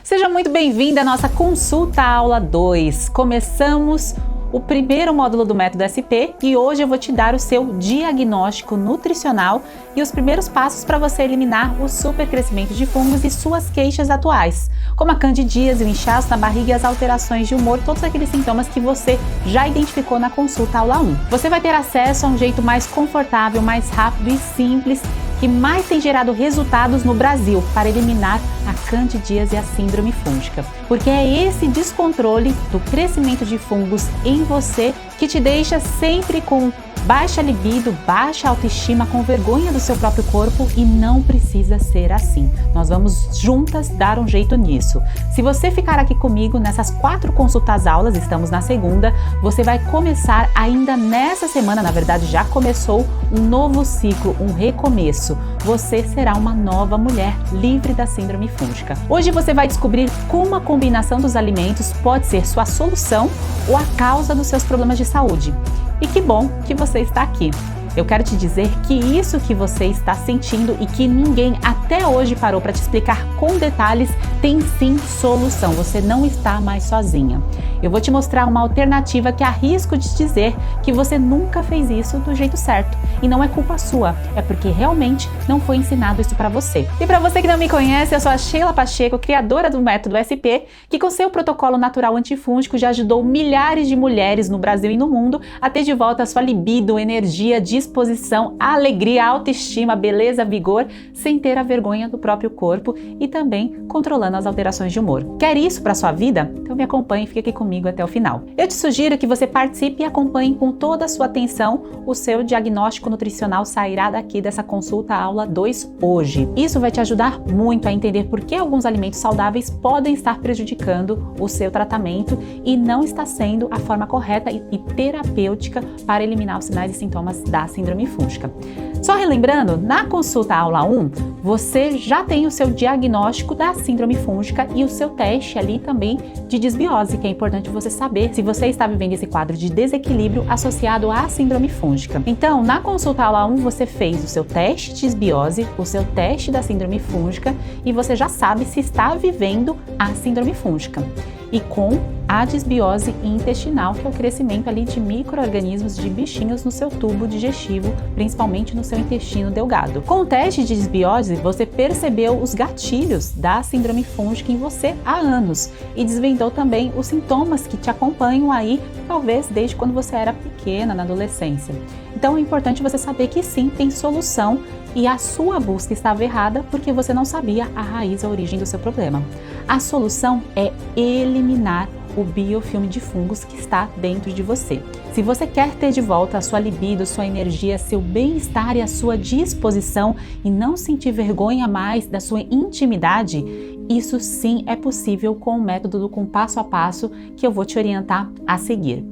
Seja muito bem-vinda à nossa consulta aula 2. Começamos o primeiro módulo do método SP e hoje eu vou te dar o seu diagnóstico nutricional e os primeiros passos para você eliminar o supercrescimento de fungos e suas queixas atuais, como a candidíase, o inchaço na barriga e as alterações de humor, todos aqueles sintomas que você já identificou na consulta aula 1. Você vai ter acesso a um jeito mais confortável, mais rápido e simples que mais tem gerado resultados no Brasil para eliminar a candidíase e a síndrome fúngica. Porque é esse descontrole do crescimento de fungos em você que te deixa sempre com baixa libido, baixa autoestima, com vergonha do seu próprio corpo, e não precisa ser assim. Nós vamos juntas dar um jeito nisso. Se você ficar aqui comigo nessas 4 consultas aulas, estamos na segunda, você vai começar ainda nessa semana, na verdade já começou, um novo ciclo, um recomeço. Você será uma nova mulher livre da síndrome fúngica. Hoje você vai descobrir como a combinação dos alimentos pode ser sua solução ou a causa dos seus problemas de saúde. E que bom que você está aqui. Eu quero te dizer que isso que você está sentindo e que ninguém até hoje parou para te explicar com detalhes, tem sim solução. Você não está mais sozinha. Eu vou te mostrar uma alternativa que arrisco de dizer que você nunca fez isso do jeito certo. E não é culpa sua, é porque realmente não foi ensinado isso para você. E para você que não me conhece, eu sou a Sheila Pacheco, criadora do método SP, que com seu protocolo natural antifúngico já ajudou milhares de mulheres no Brasil e no mundo a ter de volta a sua libido, energia, disposição, alegria, autoestima, beleza, vigor, sem ter a vergonha do próprio corpo e também controlando as alterações de humor. Quer isso para sua vida? Então me acompanhe e fique aqui comigo até o final. Eu te sugiro que você participe e acompanhe com toda a sua atenção. O seu diagnóstico nutricional sairá daqui dessa consulta aula 2 hoje. Isso vai te ajudar muito a entender por que alguns alimentos saudáveis podem estar prejudicando o seu tratamento e não está sendo a forma correta e terapêutica para eliminar os sinais e sintomas da síndrome fúngica. Só relembrando, na consulta aula 1, você já tem o seu diagnóstico da síndrome fúngica e o seu teste ali também de disbiose, que é importante você saber se você está vivendo esse quadro de desequilíbrio associado à síndrome fúngica. Então, na consulta aula 1, você fez o seu teste de disbiose, o seu teste da síndrome fúngica e você já sabe se está vivendo a síndrome fúngica. E com a disbiose intestinal, que é o crescimento ali de micro-organismos, de bichinhos no seu tubo digestivo, principalmente no seu intestino delgado. Com o teste de disbiose, você percebeu os gatilhos da síndrome fúngica em você há anos e desvendou também os sintomas que te acompanham aí, talvez desde quando você era pequena, na adolescência. Então é importante você saber que sim, tem solução e a sua busca estava errada porque você não sabia a raiz, a origem do seu problema. A solução é eliminar o biofilme de fungos que está dentro de você. Se você quer ter de volta a sua libido, sua energia, seu bem-estar e a sua disposição e não sentir vergonha mais da sua intimidade, isso sim é possível com o método com passo a passo que eu vou te orientar a seguir.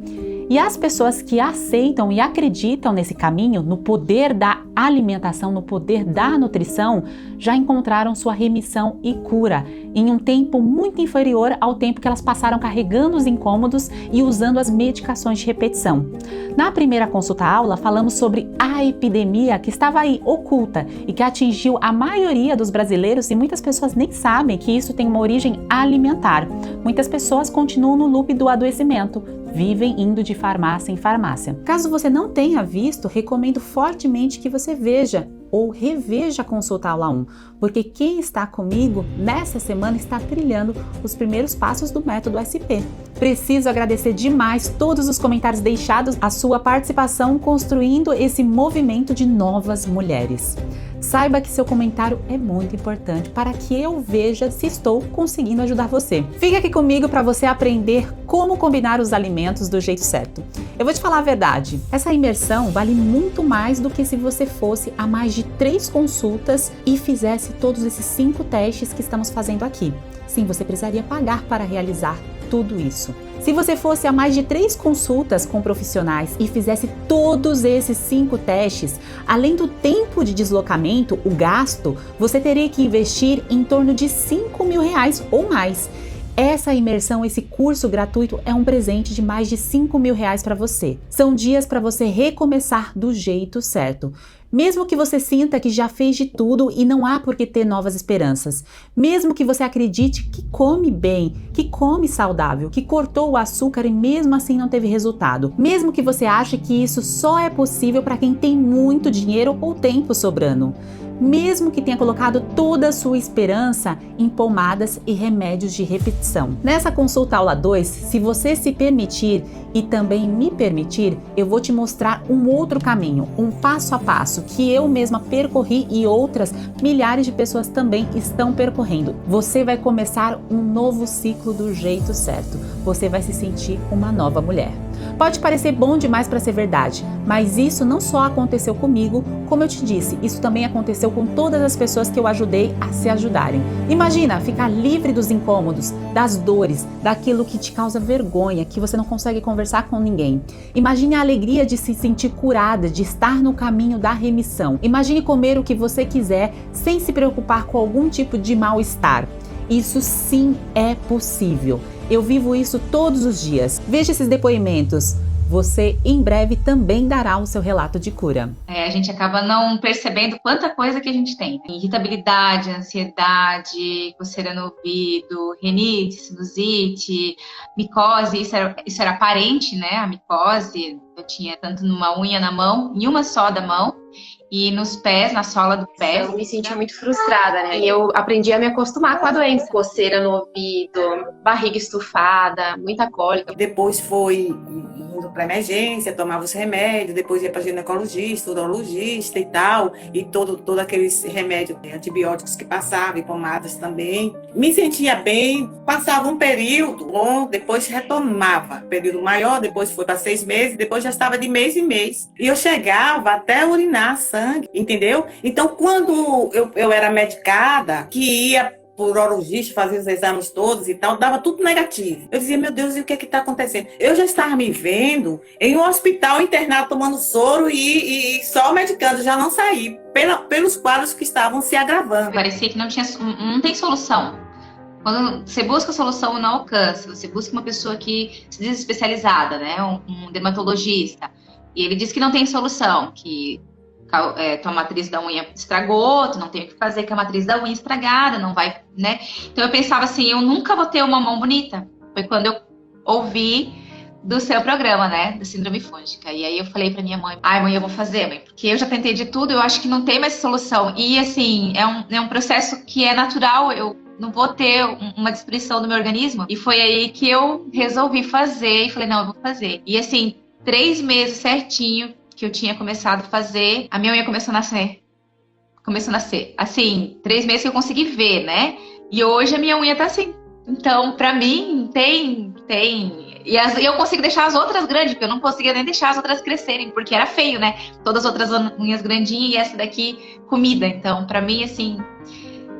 E as pessoas que aceitam e acreditam nesse caminho, no poder da alimentação, no poder da nutrição, já encontraram sua remissão e cura em um tempo muito inferior ao tempo que elas passaram carregando os incômodos e usando as medicações de repetição. Na primeira consulta aula, falamos sobre a epidemia que estava aí oculta e que atingiu a maioria dos brasileiros e muitas pessoas nem sabem que isso tem uma origem alimentar. Muitas pessoas continuam no loop do adoecimento, vivem indo de farmácia em farmácia. Caso você não tenha visto, recomendo fortemente que você veja ou reveja a consulta aula 1, porque quem está comigo nessa semana está trilhando os primeiros passos do método SP. Preciso agradecer demais todos os comentários deixados, a sua participação construindo esse movimento de novas mulheres. Saiba que seu comentário é muito importante para que eu veja se estou conseguindo ajudar você. Fique aqui comigo para você aprender como combinar os alimentos do jeito certo. Eu vou te falar a verdade, essa imersão vale muito mais do que se você fosse a mais de 3 consultas e fizesse todos esses 5 testes que estamos fazendo aqui. Sim, você precisaria pagar para realizar tudo isso. Se você fosse a mais de 3 consultas com profissionais e fizesse todos esses 5 testes, além do tempo de deslocamento, o gasto, você teria que investir em torno de R$5.000 ou mais. Essa imersão, esse curso gratuito é um presente de mais de R$ 5.000 para você. São dias para você recomeçar do jeito certo. Mesmo que você sinta que já fez de tudo e não há por que ter novas esperanças. Mesmo que você acredite que come bem, que come saudável, que cortou o açúcar e mesmo assim não teve resultado. Mesmo que você ache que isso só é possível para quem tem muito dinheiro ou tempo sobrando. Mesmo que tenha colocado toda a sua esperança em pomadas e remédios de repetição. Nessa consulta aula 2, se você se permitir e também me permitir, eu vou te mostrar um outro caminho, um passo a passo que eu mesma percorri e outras milhares de pessoas também estão percorrendo. Você vai começar um novo ciclo do jeito certo. Você vai se sentir uma nova mulher. Pode parecer bom demais para ser verdade, mas isso não só aconteceu comigo, como eu te disse, isso também aconteceu com todas as pessoas que eu ajudei a se ajudarem. Imagina ficar livre dos incômodos, das dores, daquilo que te causa vergonha, que você não consegue conversar com ninguém. Imagine a alegria de se sentir curada, de estar no caminho da remissão. Imagine comer o que você quiser sem se preocupar com algum tipo de mal-estar. Isso sim é possível. Eu vivo isso todos os dias. Veja esses depoimentos. Você em breve também dará o seu relato de cura. A gente acaba não percebendo quanta coisa que a gente tem. Irritabilidade, ansiedade, coceira no ouvido, rinite, sinusite, micose, isso era aparente, né? A micose, eu tinha tanto numa unha na mão, em uma só da mão, e nos pés, na sola do pé. Eu me sentia muito frustrada, né? E eu aprendi a me acostumar com a doença. Coceira no ouvido, barriga estufada, muita cólica. Depois foi indo para emergência, tomava os remédios, depois ia para ginecologista, urologista e tal, e todo aqueles remédios, antibióticos que passavam, e pomadas também. Me sentia bem, passava um período bom, depois retomava, período maior, depois foi para 6 meses, depois já estava de mês em mês. E eu chegava até urinar sangue, entendeu? Então, quando eu era medicada, que ia por urologista, fazia os exames todos e tal, dava tudo negativo. Eu dizia, meu Deus, e o que está acontecendo? Eu já estava me vendo em um hospital internado tomando soro e só medicando, já não saí, pelos quadros que estavam se agravando. Parecia que não tem solução. Quando você busca solução e não alcança, você busca uma pessoa que se diz especializada, né? Um dermatologista, e ele diz que não tem solução, que tua matriz da unha estragou, tu não tem o que fazer com a matriz da unha estragada, não vai, né? Então eu pensava assim, eu nunca vou ter uma mão bonita. Foi quando eu ouvi do seu programa, né, da síndrome fúngica. E aí eu falei pra minha mãe, mãe, eu vou fazer, mãe, porque eu já tentei de tudo, eu acho que não tem mais solução. E assim, é um processo que é natural, eu não vou ter uma destruição do meu organismo. E foi aí que eu resolvi fazer, e falei, não, eu vou fazer. E assim, 3 meses certinho, que eu tinha começado a fazer, a minha unha começou a nascer. Assim, 3 meses que eu consegui ver, né? E hoje a minha unha tá assim. Então, pra mim, tem. E eu consigo deixar as outras grandes, porque eu não conseguia nem deixar as outras crescerem, porque era feio, né? Todas as outras unhas grandinhas e essa daqui comida. Então, pra mim, assim,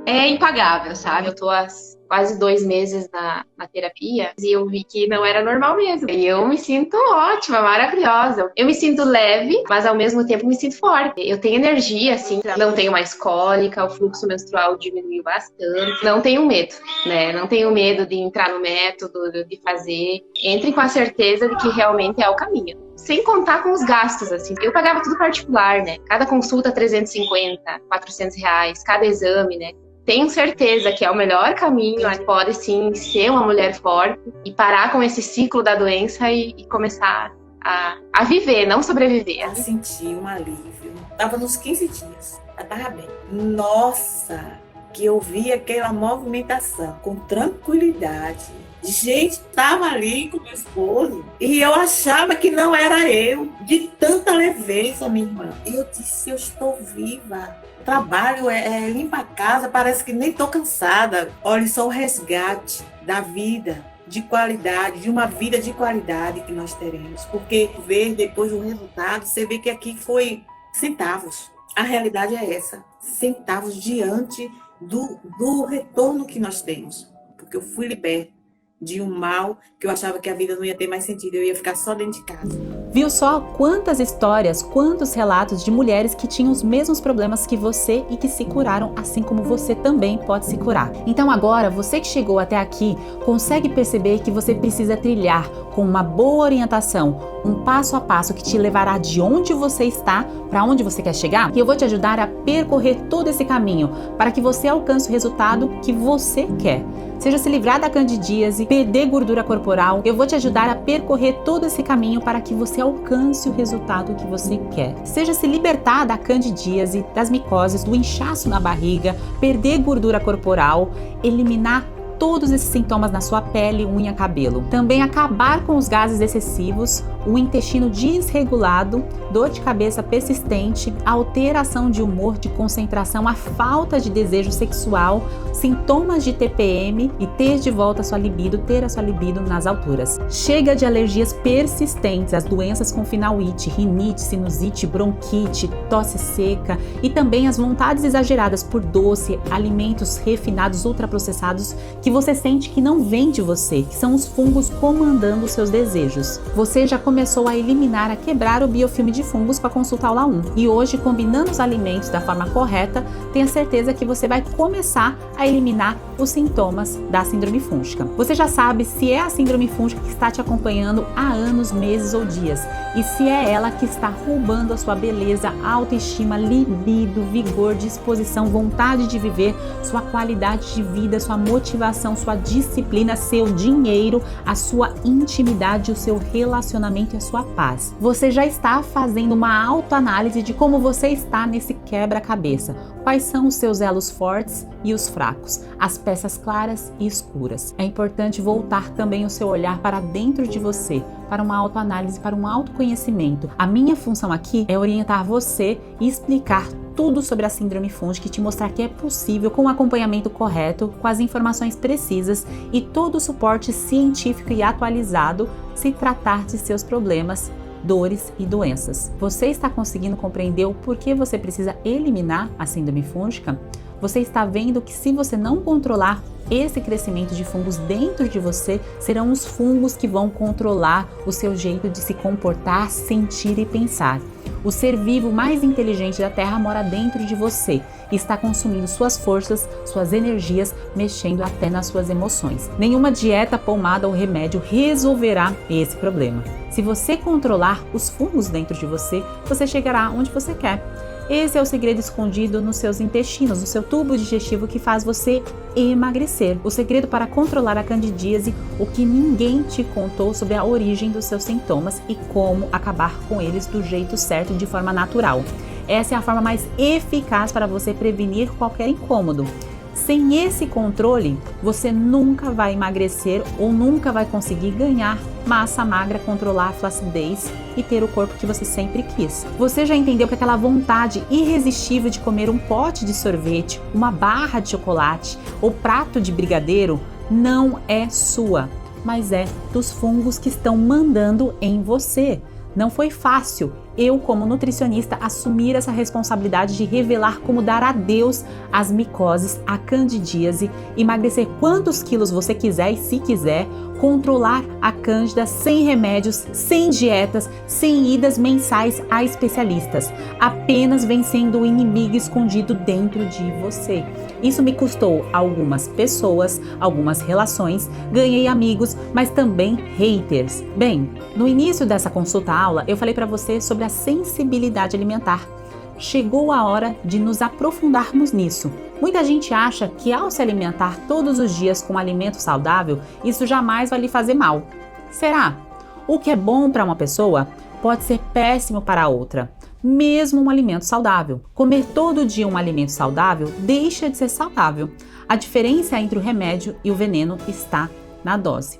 é impagável, sabe? Eu tô há quase 2 meses na terapia e eu vi que não era normal mesmo. E eu me sinto ótima, maravilhosa. Eu me sinto leve, mas ao mesmo tempo me sinto forte. Eu tenho energia, assim, não tenho mais cólica, o fluxo menstrual diminuiu bastante. Não tenho medo, né? Não tenho medo de entrar no método, de fazer. Entre com a certeza de que realmente é o caminho. Sem contar com os gastos, assim. Eu pagava tudo particular, né? Cada consulta 350, 400 reais, cada exame, né? Tenho certeza que é o melhor caminho, pode sim ser uma mulher forte e parar com esse ciclo da doença e começar a viver, não sobreviver. Eu senti um alívio. Estava nos 15 dias, eu estava bem. Nossa, que eu vi aquela movimentação com tranquilidade. Gente, estava ali com meu esposo e eu achava que não era eu, de tanta leveza, minha irmã. E eu disse, eu estou viva. O trabalho limpar a casa, parece que nem estou cansada. Olha, só o resgate da vida de qualidade, de uma vida de qualidade que nós teremos. Porque ver depois o resultado, você vê que aqui foi centavos. A realidade é essa, centavos diante do retorno que nós temos. Porque eu fui liberta de um mal que eu achava que a vida não ia ter mais sentido, eu ia ficar só dentro de casa. Viu só quantas histórias, quantos relatos de mulheres que tinham os mesmos problemas que você e que se curaram, assim como você também pode se curar. Então agora, você que chegou até aqui, consegue perceber que você precisa trilhar com uma boa orientação, um passo a passo que te levará de onde você está para onde você quer chegar? E eu vou te ajudar a percorrer todo esse caminho para que você alcance o resultado que você quer. Seja se livrar da candidíase, perder gordura corporal, eu vou te ajudar a percorrer todo esse caminho para que você alcance o resultado que você quer. Seja se libertar da candidíase, das micoses, do inchaço na barriga, perder gordura corporal, eliminar todos esses sintomas na sua pele, unha, cabelo. Também acabar com os gases excessivos, o intestino desregulado, dor de cabeça persistente, alteração de humor, de concentração, a falta de desejo sexual, sintomas de TPM e ter de volta a sua libido, ter a sua libido nas alturas. Chega de alergias persistentes, as doenças com finalite, rinite, sinusite, bronquite, tosse seca e também as vontades exageradas por doce, alimentos refinados, ultraprocessados que você sente que não vem de você, que são os fungos comandando os seus desejos. Você já começou a eliminar, a quebrar o biofilme de fungos com a consulta aula 1. E hoje, combinando os alimentos da forma correta, tenha certeza que você vai começar a eliminar os sintomas da síndrome fúngica. Você já sabe se é a síndrome fúngica que está te acompanhando há anos, meses ou dias, e se é ela que está roubando a sua beleza, autoestima, libido, vigor, disposição, vontade de viver, sua qualidade de vida, sua motivação, sua disciplina, seu dinheiro, a sua intimidade, o seu relacionamento e a sua paz. Você já está fazendo uma autoanálise de como você está nesse quebra-cabeça. Quais são os seus elos fortes e os fracos, as peças claras e escuras. É importante voltar também o seu olhar para dentro de você, para uma autoanálise, para um autoconhecimento. A minha função aqui é orientar você e explicar tudo sobre a síndrome fúngica e te mostrar que é possível, com o acompanhamento correto, com as informações precisas e todo o suporte científico e atualizado, se tratar de seus problemas, dores e doenças. Você está conseguindo compreender o porquê você precisa eliminar a síndrome fúngica? Você está vendo que se você não controlar esse crescimento de fungos dentro de você, serão os fungos que vão controlar o seu jeito de se comportar, sentir e pensar. O ser vivo mais inteligente da Terra mora dentro de você e está consumindo suas forças, suas energias, mexendo até nas suas emoções. Nenhuma dieta, pomada ou remédio resolverá esse problema. Se você controlar os fungos dentro de você, você chegará onde você quer. Esse é o segredo escondido nos seus intestinos, no seu tubo digestivo que faz você emagrecer. O segredo para controlar a candidíase, o que ninguém te contou sobre a origem dos seus sintomas e como acabar com eles do jeito certo, de forma natural. Essa é a forma mais eficaz para você prevenir qualquer incômodo. Sem esse controle, você nunca vai emagrecer ou nunca vai conseguir ganhar massa magra, controlar a flacidez e ter o corpo que você sempre quis. Você já entendeu que aquela vontade irresistível de comer um pote de sorvete, uma barra de chocolate ou prato de brigadeiro não é sua, mas é dos fungos que estão mandando em você. Não foi fácil eu, como nutricionista, assumir essa responsabilidade de revelar como dar adeus às micoses, à candidíase, emagrecer quantos quilos você quiser e se quiser, controlar a cândida sem remédios, sem dietas, sem idas mensais a especialistas, apenas vencendo o inimigo escondido dentro de você. Isso me custou algumas pessoas, algumas relações, ganhei amigos, mas também haters. Bem, no início dessa consulta aula, eu falei para você sobre a sensibilidade alimentar. Chegou a hora de nos aprofundarmos nisso. Muita gente acha que ao se alimentar todos os dias com um alimento saudável, isso jamais vai lhe fazer mal. Será? O que é bom para uma pessoa pode ser péssimo para outra. Mesmo um alimento saudável. Comer todo dia um alimento saudável deixa de ser saudável. A diferença entre o remédio e o veneno está na dose.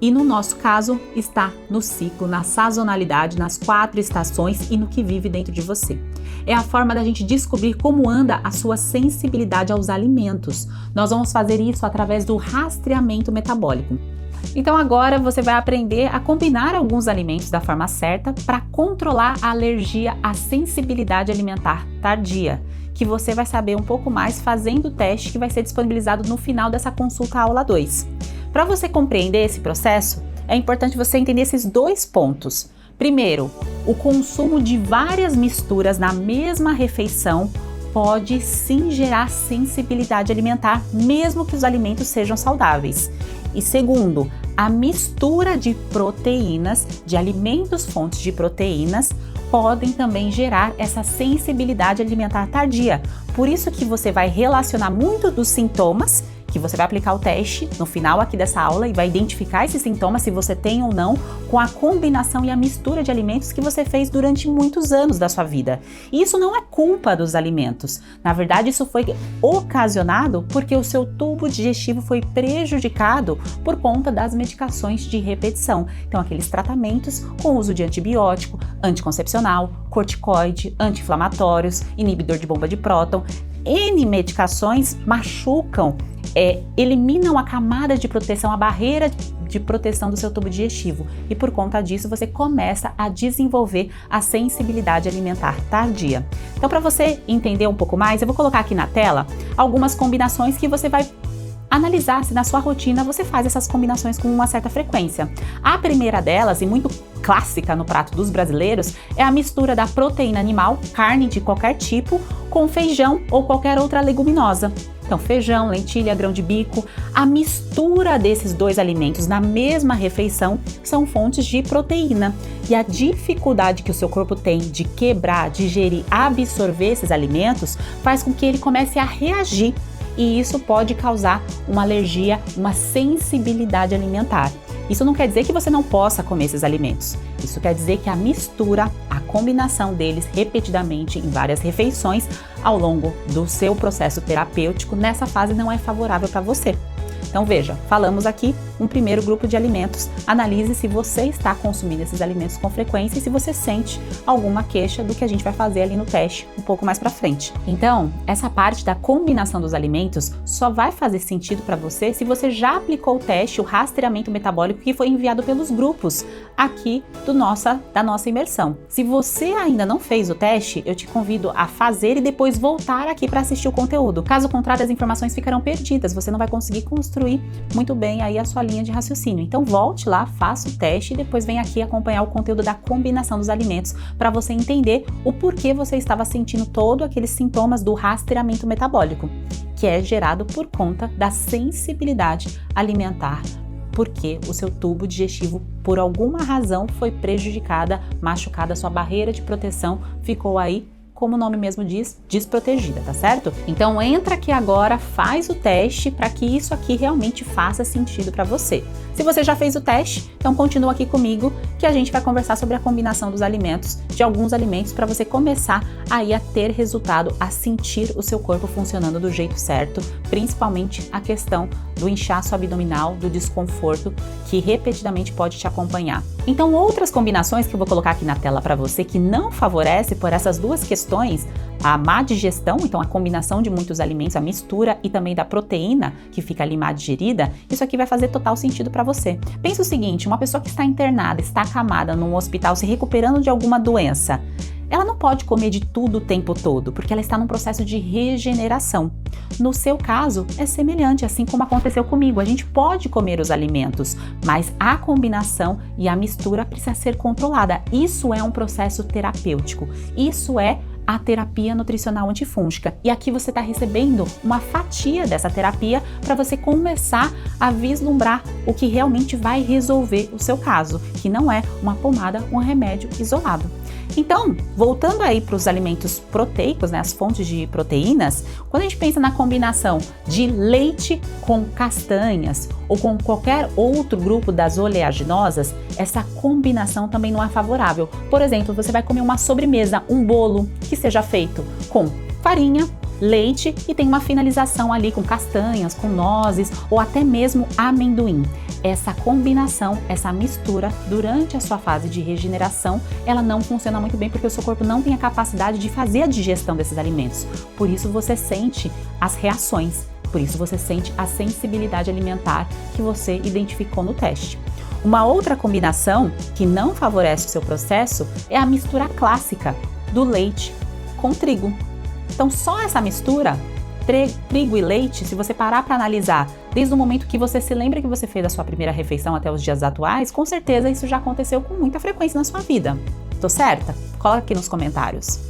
E no nosso caso, está no ciclo, na sazonalidade, nas 4 estações e no que vive dentro de você. É a forma da gente descobrir como anda a sua sensibilidade aos alimentos. Nós vamos fazer isso através do rastreamento metabólico. Então agora você vai aprender a combinar alguns alimentos da forma certa para controlar a alergia à sensibilidade alimentar tardia, que você vai saber um pouco mais fazendo o teste que vai ser disponibilizado no final dessa consulta aula 2. Para você compreender esse processo, é importante você entender esses 2 pontos. Primeiro, o consumo de várias misturas na mesma refeição pode sim gerar sensibilidade alimentar, mesmo que os alimentos sejam saudáveis. E segundo, a mistura de proteínas, de alimentos fontes de proteínas, podem também gerar essa sensibilidade alimentar tardia. Por isso que você vai relacionar muito dos sintomas, que você vai aplicar o teste no final aqui dessa aula e vai identificar esses sintomas, se você tem ou não, com a combinação e a mistura de alimentos que você fez durante muitos anos da sua vida. E isso não é culpa dos alimentos. Na verdade, isso foi ocasionado porque o seu tubo digestivo foi prejudicado por conta das medicações de repetição. Então, aqueles tratamentos com uso de antibiótico, anticoncepcional, corticoide, anti-inflamatórios, inibidor de bomba de próton. N medicações machucam, eliminam a camada de proteção, a barreira de proteção do seu tubo digestivo. E por conta disso, você começa a desenvolver a sensibilidade alimentar tardia. Então, para você entender um pouco mais, eu vou colocar aqui na tela algumas combinações que você vai analisar se na sua rotina você faz essas combinações com uma certa frequência. A primeira delas, e muito clássica no prato dos brasileiros, é a mistura da proteína animal, carne de qualquer tipo, com feijão ou qualquer outra leguminosa. Então, feijão, lentilha, grão de bico, a mistura desses dois alimentos na mesma refeição são fontes de proteína. E a dificuldade que o seu corpo tem de quebrar, digerir, absorver esses alimentos faz com que ele comece a reagir. E isso pode causar uma alergia, uma sensibilidade alimentar. Isso não quer dizer que você não possa comer esses alimentos. Isso quer dizer que a mistura, a combinação deles repetidamente em várias refeições ao longo do seu processo terapêutico, nessa fase não é favorável para você. Então veja, falamos aqui um primeiro grupo de alimentos. Analise se você está consumindo esses alimentos com frequência e se você sente alguma queixa do que a gente vai fazer ali no teste um pouco mais para frente. Então, essa parte da combinação dos alimentos só vai fazer sentido para você se você já aplicou o teste, o rastreamento metabólico que foi enviado pelos grupos aqui da nossa imersão. Se você ainda não fez o teste, eu te convido a fazer e depois voltar aqui para assistir o conteúdo. Caso contrário, as informações ficarão perdidas, você não vai conseguir construir muito bem aí a sua linha de raciocínio. Então volte lá, faça o teste e depois vem aqui acompanhar o conteúdo da combinação dos alimentos para você entender o porquê você estava sentindo todos aqueles sintomas do rastreamento metabólico, que é gerado por conta da sensibilidade alimentar, porque o seu tubo digestivo, por alguma razão, foi prejudicada, machucada, sua barreira de proteção ficou aí, como o nome mesmo diz, desprotegida, tá certo? Então entra aqui agora, faz o teste para que isso aqui realmente faça sentido para você. Se você já fez o teste, então continua aqui comigo que a gente vai conversar sobre a combinação dos alimentos, de alguns alimentos, para você começar aí a ter resultado, a sentir o seu corpo funcionando do jeito certo, principalmente a questão do inchaço abdominal, do desconforto que repetidamente pode te acompanhar. Então outras combinações que eu vou colocar aqui na tela para você que não favorece por essas duas questões, a má digestão, então a combinação de muitos alimentos, a mistura e também da proteína que fica ali má digerida, isso aqui vai fazer total sentido para você. Pensa o seguinte, uma pessoa que está internada, está acamada num hospital, se recuperando de alguma doença, ela não pode comer de tudo o tempo todo, porque ela está num processo de regeneração. No seu caso, é semelhante, assim como aconteceu comigo. A gente pode comer os alimentos, mas a combinação e a mistura precisa ser controlada. Isso é um processo terapêutico. Isso é a terapia nutricional antifúngica. E aqui você está recebendo uma fatia dessa terapia para você começar a vislumbrar o que realmente vai resolver o seu caso, que não é uma pomada, um remédio isolado. Então, voltando aí para os alimentos proteicos, né, as fontes de proteínas, quando a gente pensa na combinação de leite com castanhas ou com qualquer outro grupo das oleaginosas, essa combinação também não é favorável. Por exemplo, você vai comer uma sobremesa, um bolo que seja feito com farinha, leite e tem uma finalização ali com castanhas, com nozes ou até mesmo amendoim. Essa combinação, essa mistura durante a sua fase de regeneração, ela não funciona muito bem porque o seu corpo não tem a capacidade de fazer a digestão desses alimentos. Por isso você sente as reações, por isso você sente a sensibilidade alimentar que você identificou no teste. Uma outra combinação que não favorece o seu processo é a mistura clássica do leite com trigo. Então só essa mistura, trigo e leite, se você parar para analisar Desde o momento que você se lembra que você fez a sua primeira refeição até os dias atuais, com certeza isso já aconteceu com muita frequência na sua vida. Tô certa? Coloca aqui nos comentários.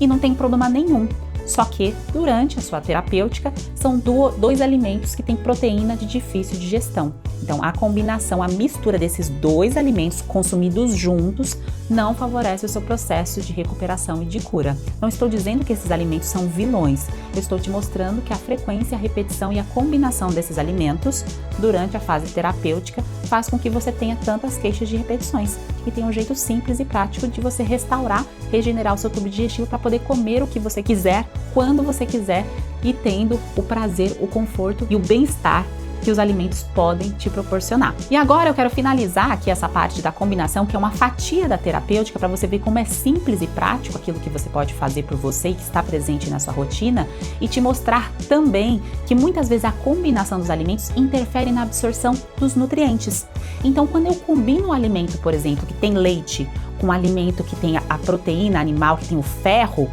E não tem problema nenhum. Só que, durante a sua terapêutica, são dois alimentos que têm proteína de difícil digestão. Então, a combinação, a mistura desses dois alimentos consumidos juntos não favorece o seu processo de recuperação e de cura. Não estou dizendo que esses alimentos são vilões. Eu estou te mostrando que a frequência, a repetição e a combinação desses alimentos durante a fase terapêutica faz com que você tenha tantas queixas de repetições. E tem um jeito simples e prático de você restaurar, regenerar o seu tubo digestivo para poder comer o que você quiser, quando você quiser e tendo o prazer, o conforto e o bem-estar que os alimentos podem te proporcionar. E agora eu quero finalizar aqui essa parte da combinação, que é uma fatia da terapêutica, para você ver como é simples e prático aquilo que você pode fazer por você e que está presente na sua rotina, e te mostrar também que muitas vezes a combinação dos alimentos interfere na absorção dos nutrientes. Então, quando eu combino um alimento, por exemplo, que tem leite, com um alimento que tem a proteína animal, que tem o ferro,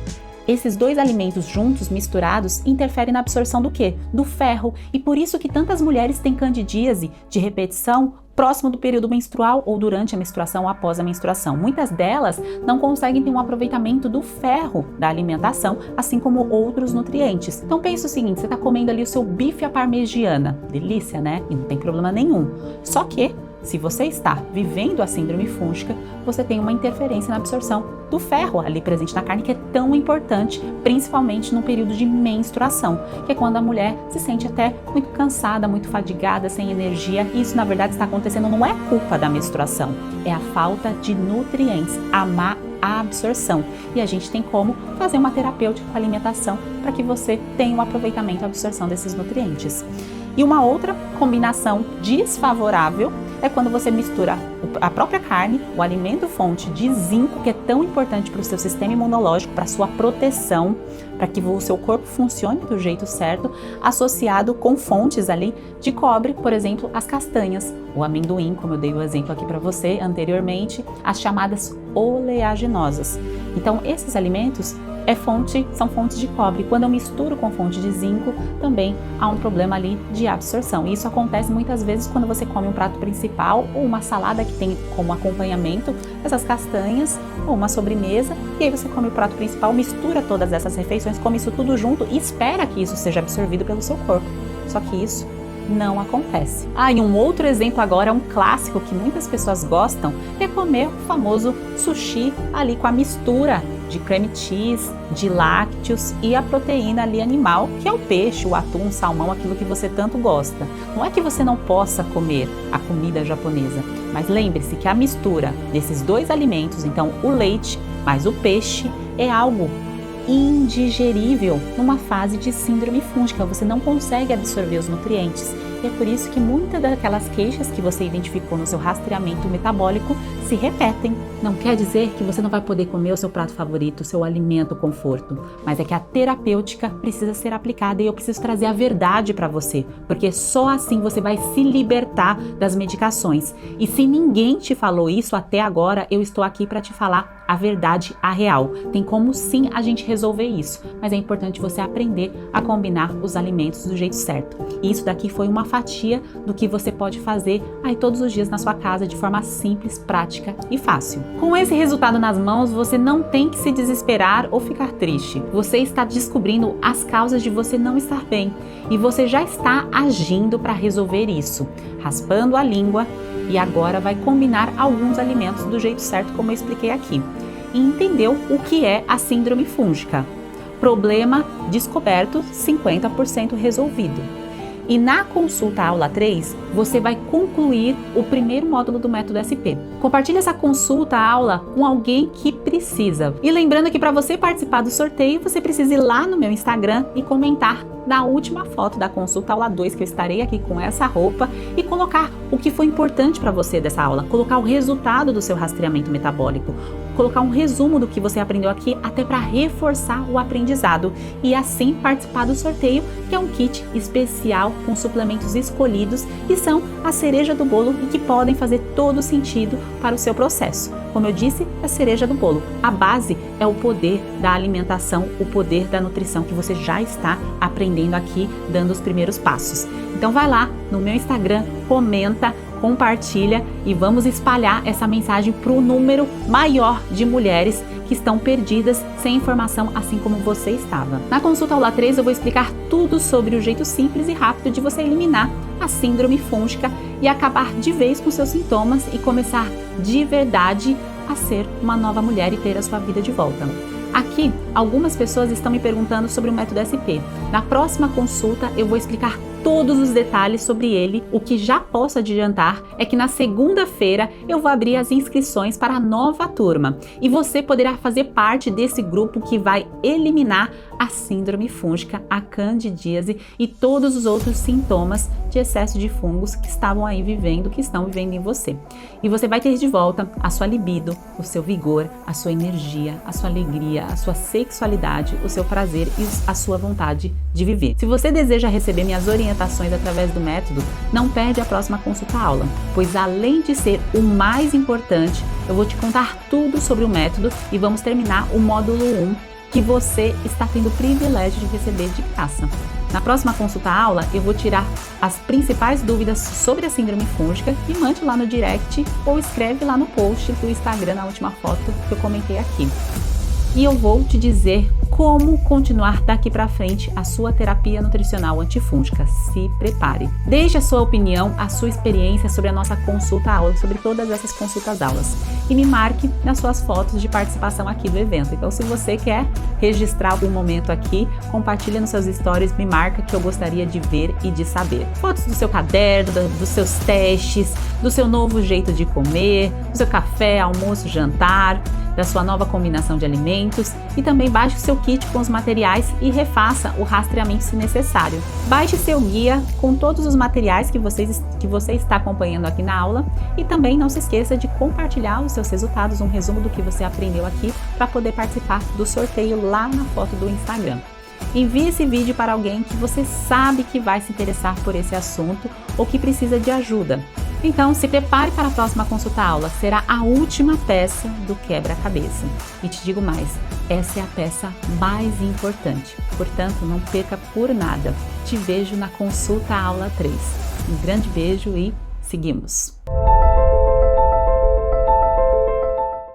esses dois alimentos juntos, misturados, interferem na absorção do quê? Do ferro. E por isso que tantas mulheres têm candidíase de repetição próximo do período menstrual ou durante a menstruação ou após a menstruação. Muitas delas não conseguem ter um aproveitamento do ferro da alimentação, assim como outros nutrientes. Então pensa o seguinte, você está comendo ali o seu bife à parmegiana. Delícia, né? E não tem problema nenhum. Só que, se você está vivendo a síndrome fúngica, você tem uma interferência na absorção do ferro ali presente na carne, que é tão importante, principalmente no período de menstruação, que é quando a mulher se sente até muito cansada, muito fadigada, sem energia. E isso, na verdade, está acontecendo, não é culpa da menstruação, é a falta de nutrientes, a má absorção. E a gente tem como fazer uma terapêutica com alimentação para que você tenha um aproveitamento e absorção desses nutrientes. E uma outra combinação desfavorável é quando você mistura a própria carne, o alimento fonte de zinco, que é tão importante para o seu sistema imunológico, para a sua proteção, para que o seu corpo funcione do jeito certo, associado com fontes ali de cobre, por exemplo, as castanhas, o amendoim, como eu dei o exemplo aqui para você anteriormente, as chamadas oleaginosas. Então, esses alimentos são fontes de cobre. Quando eu misturo com fonte de zinco, também há um problema ali de absorção. E isso acontece muitas vezes quando você come um prato principal ou uma salada que tem como acompanhamento essas castanhas ou uma sobremesa, e aí você come o prato principal, mistura todas essas refeições, come isso tudo junto e espera que isso seja absorvido pelo seu corpo. Só que isso não acontece. E um outro exemplo agora é um clássico que muitas pessoas gostam, é comer o famoso sushi ali com a mistura de creme cheese, de lácteos e a proteína ali animal, que é o peixe, o atum, o salmão, aquilo que você tanto gosta. Não é que você não possa comer a comida japonesa, mas lembre-se que a mistura desses dois alimentos, então o leite mais o peixe, é algo indigerível numa fase de síndrome fúngica. Você não consegue absorver os nutrientes. E é por isso que muitas daquelas queixas que você identificou no seu rastreamento metabólico se repetem. Não quer dizer que você não vai poder comer o seu prato favorito, o seu alimento conforto, mas é que a terapêutica precisa ser aplicada e eu preciso trazer a verdade para você, porque só assim você vai se libertar das medicações. E se ninguém te falou isso até agora, eu estou aqui para te falar a verdade, a real. Tem como sim a gente resolver isso, mas é importante você aprender a combinar os alimentos do jeito certo. E isso daqui foi uma fatia do que você pode fazer aí todos os dias na sua casa de forma simples, prática e fácil. Com esse resultado nas mãos, você não tem que se desesperar ou ficar triste. Você está descobrindo as causas de você não estar bem e você já está agindo para resolver isso, raspando a língua, e agora vai combinar alguns alimentos do jeito certo, como eu expliquei aqui. E entendeu o que é a síndrome fúngica. Problema descoberto, 50% resolvido. E na consulta aula 3, você vai concluir o primeiro módulo do método SP. Compartilhe essa consulta aula com alguém que precisa. E lembrando que para você participar do sorteio, você precisa ir lá no meu Instagram e comentar na última foto da consulta aula 2, que eu estarei aqui com essa roupa, e colocar o que foi importante para você dessa aula, colocar o resultado do seu rastreamento metabólico, colocar um resumo do que você aprendeu aqui, até para reforçar o aprendizado e assim participar do sorteio, que é um kit especial com suplementos escolhidos e são a cereja do bolo e que podem fazer todo sentido para o seu processo. Como eu disse, a cereja do bolo. A base é o poder da alimentação, o poder da nutrição que você já está aprendendo aqui, dando os primeiros passos. Então, Então vai lá no meu Instagram, comenta, compartilha e vamos espalhar essa mensagem para o número maior de mulheres que estão perdidas sem informação, assim como você estava. Na consulta aula 3 eu vou explicar tudo sobre o jeito simples e rápido de você eliminar a síndrome fúngica e acabar de vez com seus sintomas e começar de verdade a ser uma nova mulher e ter a sua vida de volta. Aqui, algumas pessoas estão me perguntando sobre o método SP. Na próxima consulta, eu vou explicar todos os detalhes sobre ele. O que já posso adiantar é que na segunda-feira eu vou abrir as inscrições para a nova turma e você poderá fazer parte desse grupo que vai eliminar a síndrome fúngica, a candidíase e todos os outros sintomas de excesso de fungos que estavam aí vivendo, que estão vivendo em você. E você vai ter de volta a sua libido, o seu vigor, a sua energia, a sua alegria, a sua sexualidade, o seu prazer e a sua vontade de viver. Se você deseja receber minhas orientações através do método, não perde a próxima consulta aula, pois além de ser o mais importante, eu vou te contar tudo sobre o método e vamos terminar o módulo 1 que você está tendo o privilégio de receber de graça. Na próxima consulta aula, eu vou tirar as principais dúvidas sobre a síndrome fúngica e mande lá no direct ou escreve lá no post do Instagram, na última foto que eu comentei aqui. E eu vou te dizer como continuar daqui para frente a sua terapia nutricional antifúngica. Se prepare. Deixe a sua opinião, a sua experiência sobre a nossa consulta aula, sobre todas essas consultas aulas. E me marque nas suas fotos de participação aqui do evento. Então, se você quer registrar algum momento aqui, compartilha nos seus stories, me marca que eu gostaria de ver e de saber. Fotos do seu caderno, dos seus testes, do seu novo jeito de comer, do seu café, almoço, jantar, da sua nova combinação de alimentos e também baixe o seu kit com os materiais e refaça o rastreamento se necessário. Baixe seu guia com todos os materiais que você está acompanhando aqui na aula e também não se esqueça de compartilhar os seus resultados, um resumo do que você aprendeu aqui para poder participar do sorteio lá na foto do Instagram. Envie esse vídeo para alguém que você sabe que vai se interessar por esse assunto ou que precisa de ajuda. Então, se prepare para a próxima consulta aula, será a última peça do quebra-cabeça. E te digo mais, essa é a peça mais importante, portanto, não perca por nada. Te vejo na consulta aula 3. Um grande beijo e seguimos!